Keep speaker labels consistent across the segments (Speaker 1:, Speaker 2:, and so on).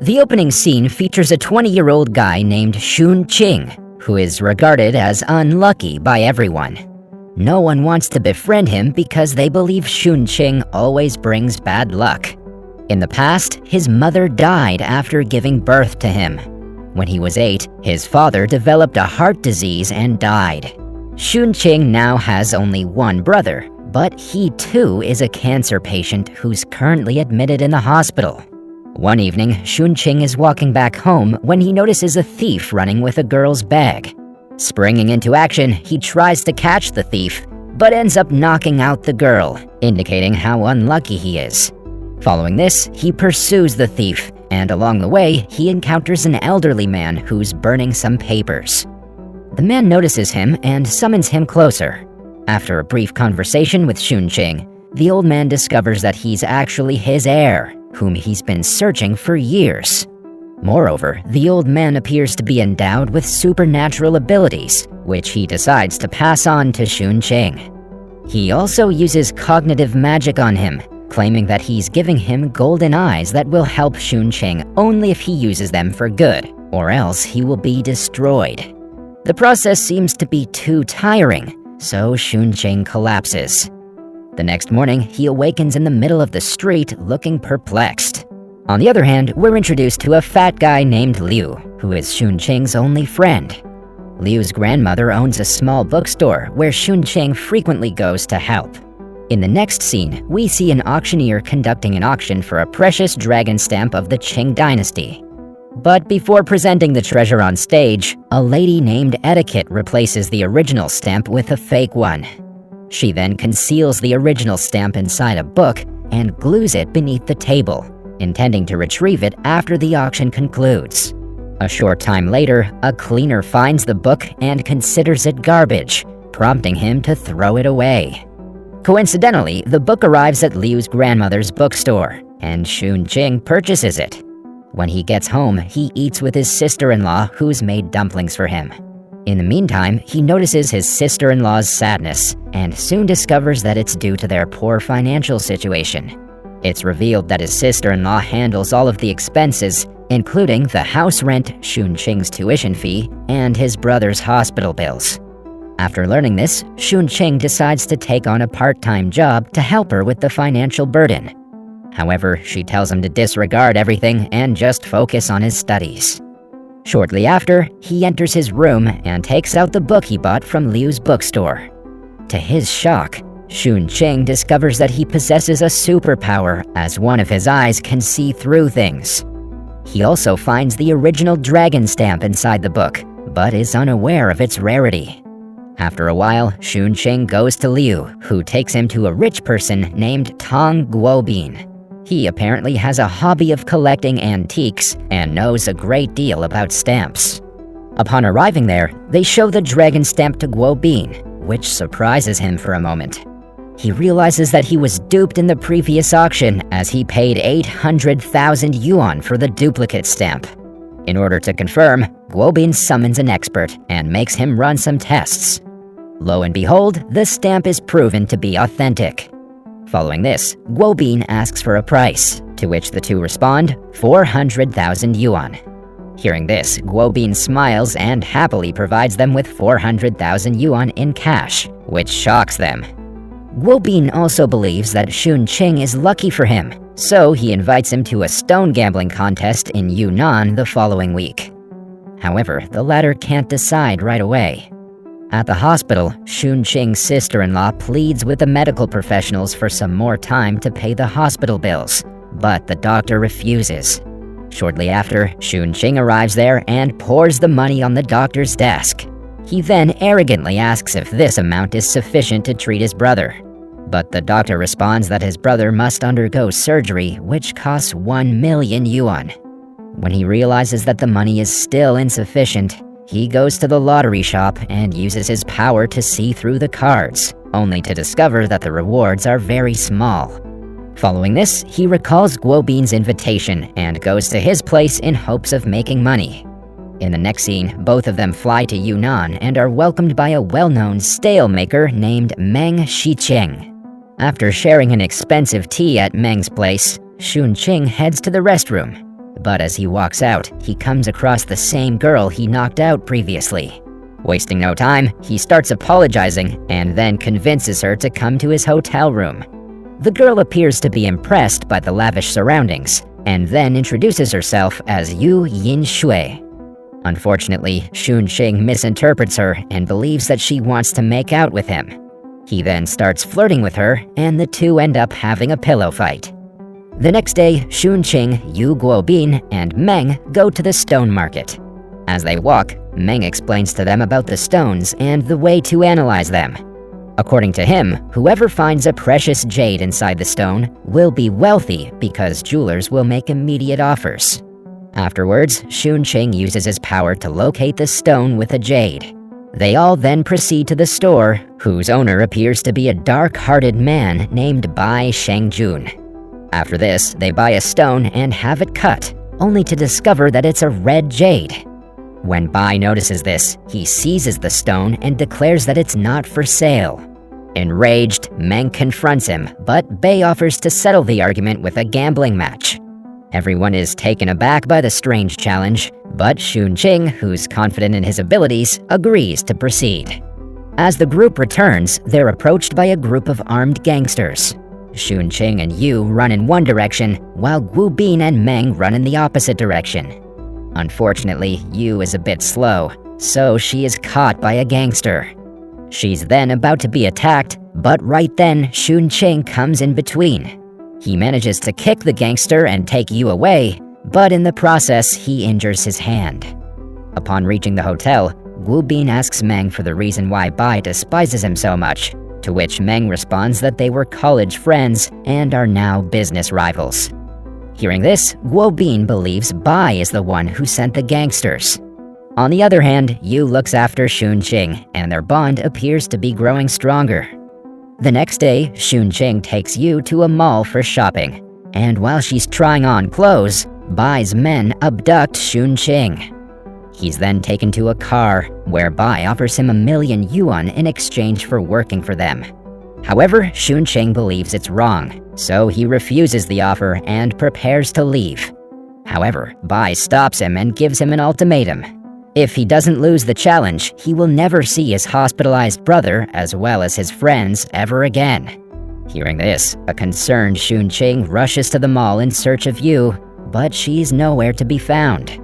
Speaker 1: The opening scene features a 20-year-old guy named Shun Ching, who is regarded as unlucky by everyone. No one wants to befriend him because they believe Shun Ching always brings bad luck. In the past, his mother died after giving birth to him. When he was 8, his father developed a heart disease and died. Shun Ching now has only one brother, but he too is a cancer patient who's currently admitted in the hospital. One evening, Shun Ching is walking back home when he notices a thief running with a girl's bag. Springing into action, he tries to catch the thief, but ends up knocking out the girl, indicating how unlucky he is. Following this, he pursues the thief, and along the way, he encounters an elderly man who's burning some papers. The man notices him and summons him closer. After a brief conversation with Shun Ching, the old man discovers that he's actually his heir, whom he's been searching for years. Moreover, the old man appears to be endowed with supernatural abilities, which he decides to pass on to Shun Ching. He also uses cognitive magic on him, claiming that he's giving him golden eyes that will help Shun Ching only if he uses them for good, or else he will be destroyed. The process seems to be too tiring, so Shun Ching collapses. The next morning, he awakens in the middle of the street looking perplexed. On the other hand, we're introduced to a fat guy named Liu, who is Shun Ching's only friend. Liu's grandmother owns a small bookstore where Shun Ching frequently goes to help. In the next scene, we see an auctioneer conducting an auction for a precious dragon stamp of the Qing dynasty. But before presenting the treasure on stage, a lady named Etiquette replaces the original stamp with a fake one. She then conceals the original stamp inside a book and glues it beneath the table, intending to retrieve it after the auction concludes. A short time later, a cleaner finds the book and considers it garbage, prompting him to throw it away. Coincidentally, the book arrives at Liu's grandmother's bookstore, and Shun Ching purchases it. When he gets home, he eats with his sister-in-law, who's made dumplings for him. In the meantime, he notices his sister-in-law's sadness, and soon discovers that it's due to their poor financial situation. It's revealed that his sister-in-law handles all of the expenses, including the house rent, Shun Ching's tuition fee, and his brother's hospital bills. After learning this, Shun Ching decides to take on a part-time job to help her with the financial burden. However, she tells him to disregard everything and just focus on his studies. Shortly after, he enters his room and takes out the book he bought from Liu's bookstore. To his shock, Shun Ching discovers that he possesses a superpower, as one of his eyes can see through things. He also finds the original dragon stamp inside the book, but is unaware of its rarity. After a while, Shun Ching goes to Liu, who takes him to a rich person named Tong Guobin. He apparently has a hobby of collecting antiques and knows a great deal about stamps. Upon arriving there, they show the dragon stamp to Guobin, which surprises him for a moment. He realizes that he was duped in the previous auction, as he paid 800,000 yuan for the duplicate stamp. In order to confirm, Guobin summons an expert and makes him run some tests. Lo and behold, the stamp is proven to be authentic. Following this, Guobin asks for a price, to which the two respond, 400,000 yuan. Hearing this, Guobin smiles and happily provides them with 400,000 yuan in cash, which shocks them. Guobin also believes that Shun Ching is lucky for him, so he invites him to a stone gambling contest in Yunnan the following week. However, the latter can't decide right away. At the hospital, Shun Ching's sister-in-law pleads with the medical professionals for some more time to pay the hospital bills, but the doctor refuses. Shortly after, Shun Ching arrives there and pours the money on the doctor's desk. He then arrogantly asks if this amount is sufficient to treat his brother. But the doctor responds that his brother must undergo surgery, which costs 1 million yuan. When he realizes that the money is still insufficient, he goes to the lottery shop and uses his power to see through the cards, only to discover that the rewards are very small. Following this, he recalls Guobin's invitation and goes to his place in hopes of making money. In the next scene, both of them fly to Yunnan and are welcomed by a well-known stale maker named Meng Shicheng. After sharing an expensive tea at Meng's place, Shun Ching heads to the restroom. But as he walks out, he comes across the same girl he knocked out previously. Wasting no time, he starts apologizing and then convinces her to come to his hotel room. The girl appears to be impressed by the lavish surroundings, and then introduces herself as Yu Yin Shui. Unfortunately, Shun Qing misinterprets her and believes that she wants to make out with him. He then starts flirting with her, and the two end up having a pillow fight. The next day, Shun Qing, Yu Guobin, and Meng go to the stone market. As they walk, Meng explains to them about the stones and the way to analyze them. According to him, whoever finds a precious jade inside the stone will be wealthy because jewelers will make immediate offers. Afterwards, Shun Qing uses his power to locate the stone with a jade. They all then proceed to the store, whose owner appears to be a dark-hearted man named Bai Shengjun. After this, they buy a stone and have it cut, only to discover that it's a red jade. When Bai notices this, he seizes the stone and declares that it's not for sale. Enraged, Meng confronts him, but Bai offers to settle the argument with a gambling match. Everyone is taken aback by the strange challenge, but Shun Qing, who's confident in his abilities, agrees to proceed. As the group returns, they're approached by a group of armed gangsters. Shun Qing and Yu run in one direction, while Gu Bin and Meng run in the opposite direction. Unfortunately, Yu is a bit slow, so she is caught by a gangster. She's then about to be attacked, but right then, Shun Qing comes in between. He manages to kick the gangster and take Yu away, but in the process, he injures his hand. Upon reaching the hotel, Gu Bin asks Meng for the reason why Bai despises him so much, to which Meng responds that they were college friends and are now business rivals. Hearing this, Guo Bin believes Bai is the one who sent the gangsters. On the other hand, Yu looks after Shun Qing, and their bond appears to be growing stronger. The next day, Shun Qing takes Yu to a mall for shopping, and while she's trying on clothes, Bai's men abduct Shun Qing. He's then taken to a car, where Bai offers him 1,000,000 yuan in exchange for working for them. However, Shun Qing believes it's wrong, so he refuses the offer and prepares to leave. However, Bai stops him and gives him an ultimatum. If he doesn't lose the challenge, he will never see his hospitalized brother as well as his friends ever again. Hearing this, a concerned Shun Qing rushes to the mall in search of Yu, but she's nowhere to be found.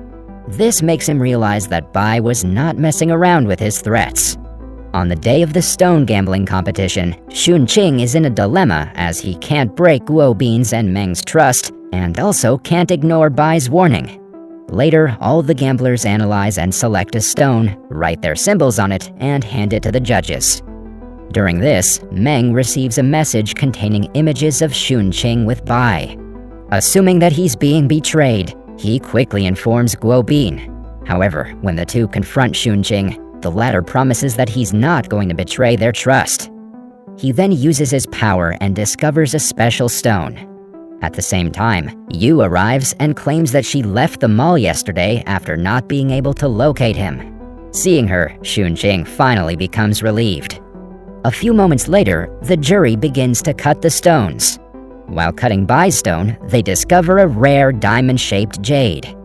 Speaker 1: This makes him realize that Bai was not messing around with his threats. On the day of the stone gambling competition, Shun Qing is in a dilemma as he can't break Guo Bin's and Meng's trust, and also can't ignore Bai's warning. Later, all the gamblers analyze and select a stone, write their symbols on it, and hand it to the judges. During this, Meng receives a message containing images of Shun Qing with Bai. Assuming that he's being betrayed, he quickly informs Guo Bin. However, when the two confront Shun Qing, the latter promises that he's not going to betray their trust. He then uses his power and discovers a special stone. At the same time, Yu arrives and claims that she left the mall yesterday after not being able to locate him. Seeing her, Shun Qing finally becomes relieved. A few moments later, the jury begins to cut the stones. While cutting Bai's stone, they discover a rare diamond-shaped jade.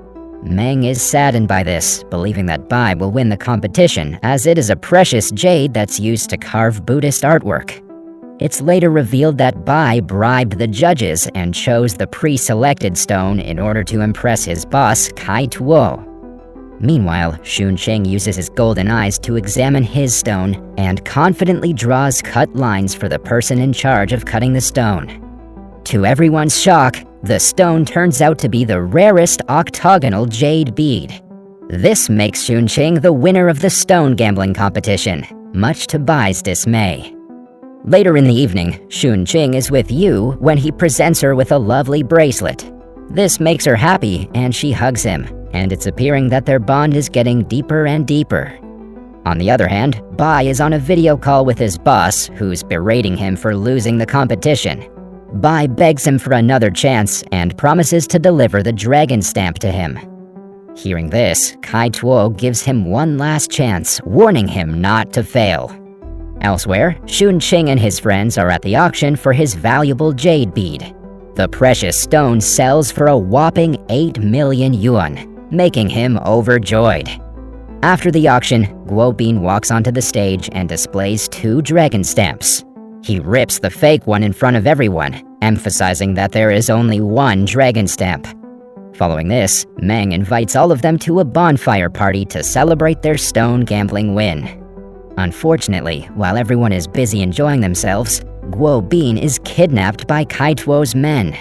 Speaker 1: Meng is saddened by this, believing that Bai will win the competition as it is a precious jade that's used to carve Buddhist artwork. It's later revealed that Bai bribed the judges and chose the pre-selected stone in order to impress his boss, Kai Tuo. Meanwhile, Shun Qing uses his golden eyes to examine his stone and confidently draws cut lines for the person in charge of cutting the stone. To everyone's shock, the stone turns out to be the rarest octagonal jade bead. This makes Shun Qing the winner of the stone gambling competition, much to Bai's dismay. Later in the evening, Shun Qing is with Yu when he presents her with a lovely bracelet. This makes her happy and she hugs him, and it's appearing that their bond is getting deeper and deeper. On the other hand, Bai is on a video call with his boss, who's berating him for losing the competition. Bai begs him for another chance and promises to deliver the dragon stamp to him. Hearing this, Kai Tuo gives him one last chance, warning him not to fail. Elsewhere, Shun Qing and his friends are at the auction for his valuable jade bead. The precious stone sells for a whopping 8 million yuan, making him overjoyed. After the auction, Guo Bin walks onto the stage and displays 2 dragon stamps. He rips the fake one in front of everyone, emphasizing that there is only one dragon stamp. Following this, Meng invites all of them to a bonfire party to celebrate their stone gambling win. Unfortunately, while everyone is busy enjoying themselves, Guo Bin is kidnapped by Kai Tuo's men.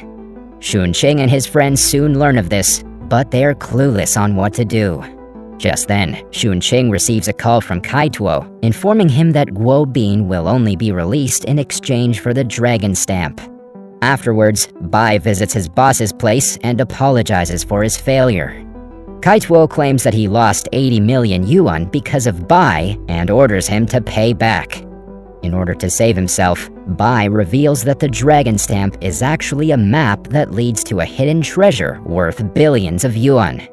Speaker 1: Xun Qing and his friends soon learn of this, but they're clueless on what to do. Just then, Xun Qing receives a call from Kai Tuo, informing him that Guo Bin will only be released in exchange for the dragon stamp. Afterwards, Bai visits his boss's place and apologizes for his failure. Kai Tuo claims that he lost 80 million yuan because of Bai and orders him to pay back. In order to save himself, Bai reveals that the dragon stamp is actually a map that leads to a hidden treasure worth billions of yuan.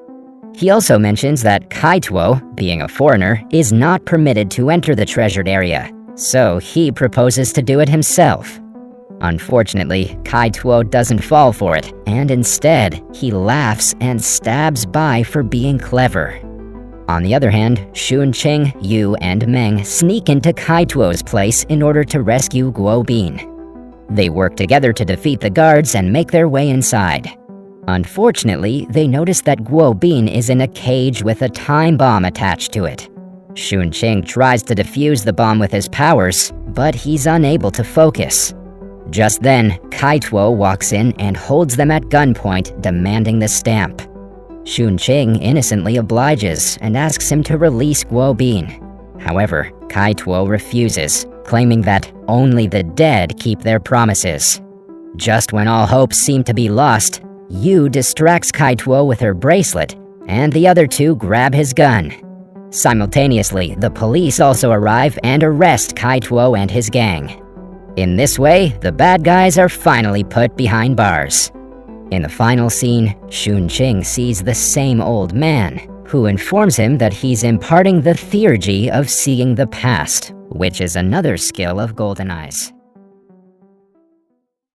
Speaker 1: He also mentions that Kai Tuo, being a foreigner, is not permitted to enter the treasured area, so he proposes to do it himself. Unfortunately, Kai Tuo doesn't fall for it, and instead, he laughs and stabs Bai for being clever. On the other hand, Xun Qing, Yu, and Meng sneak into Kai Tuo's place in order to rescue Guo Bin. They work together to defeat the guards and make their way inside. Unfortunately, they notice that Guo Bin is in a cage with a time bomb attached to it. Xun Qing tries to defuse the bomb with his powers, but he's unable to focus. Just then, Kai Tuo walks in and holds them at gunpoint, demanding the stamp. Xun Qing innocently obliges and asks him to release Guo Bin. However, Kai Tuo refuses, claiming that only the dead keep their promises. Just when all hopes seem to be lost, Yu distracts Kai Tuo with her bracelet, and the other 2 grab his gun. Simultaneously, the police also arrive and arrest Kai Tuo and his gang. In this way, the bad guys are finally put behind bars. In the final scene, Xun Qing sees the same old man, who informs him that he's imparting the theurgy of seeing the past, which is another skill of GoldenEye's.